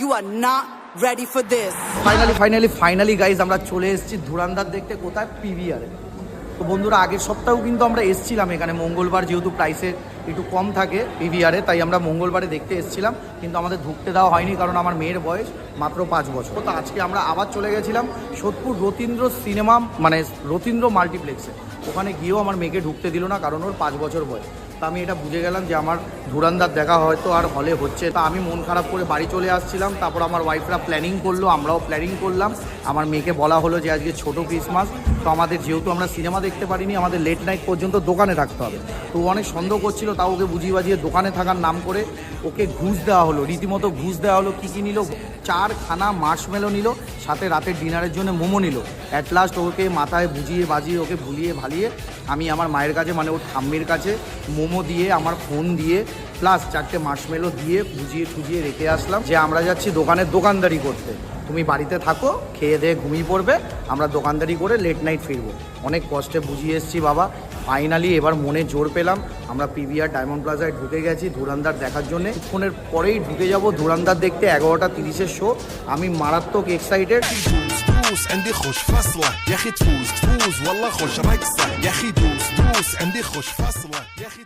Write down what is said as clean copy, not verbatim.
You are not ready for this. Finally guys আমরা চলে এসেছি ধুরন্ধর দেখতে। কোথায়? পিভিআরে। তো বন্ধুরা আগের সপ্তাহেও কিন্তু আমরা এসেছিলাম এখানে মঙ্গলবার, যেহেতু প্রাইসে একটু কম থাকে পিভিআরে, তাই আমরা মঙ্গলবারে দেখতে এসেছিলাম, কিন্তু আমাদের ঢুকতে দেওয়া হয়নি কারণ আমার মেয়ের বয়স মাত্র 5 বছর। তো আজকে আমরা আবার চলে গেছিলাম সোদপুর রথীন্দ্র সিনেমা, মানে রথীন্দ্র মাল্টিপ্লেক্সে। ওখানে গিয়েও আমার মেয়েকে ঢুকতে দিল না কারণ ওর 5 বছর বয়স। তা আমি এটা বুঝে গেলাম যে আমার ধুরন্ধর দেখা হয়তো আর হলে হচ্ছে। তা আমি মন খারাপ করে বাড়ি চলে আসছিলাম। তারপর আমার ওয়াইফরা প্ল্যানিং করলো, আমরাও প্ল্যানিং করলাম। আমার মেয়েকে বলা হলো যে আজকে ছোটো ক্রিসমাস, তো আমাদের যেহেতু আমরা সিনেমা দেখতে পারিনি, আমাদের লেট নাইট পর্যন্ত দোকানে থাকতে হবে। তো অনেক সন্দেহ করছিল, তাও ওকে বুঝিয়ে বাজিয়ে দোকানে থাকার নাম করে ওকে ঘুষ দেওয়া হলো, রীতিমতো ঘুষ দেওয়া হলো। কী নিল? 4 খানা মার্শমেলো নিল, সাথে রাতের ডিনারের জন্য মোমো নিল। অ্যাট লাস্ট ওকে মাথায় বুঝিয়ে বাজিয়ে ওকে ভুলিয়ে ভালিয়ে আমি আমার মায়ের কাছে, মানে ওর ঠাম্মির কাছে মোমো দিয়ে, আমার ফোন দিয়ে, প্লাস 4টে মার্শমেলো দিয়ে বুঝিয়ে ঠুজিয়ে রেখে আসলাম যে আমরা যাচ্ছি দোকানদারি করতে, তুমি বাড়িতে থাকো, খেয়ে দিয়ে ঘুমিয়ে পড়বে, আমরা দোকানদারি করে লেট নাইট ফিরবো। অনেক কষ্টে বুঝিয়ে এসেছি বাবা। ফাইনালি এবার মনে জোর পেলাম, আমরা পিভিআর ডায়মন্ড প্লাজায় ঢুকে গেছি ধুরন্ধর দেখার জন্য। কিছুক্ষণের পরেই ঢুকে যাব ধুরন্ধর দেখতে। 11:30 শো। আমি মারাত্মক এক্সাইটেড। دوس عندي خوش فاصلة يا اخي تفوز والله خوش راكسة يا اخي دوس عندي خوش فاصلة يا اخي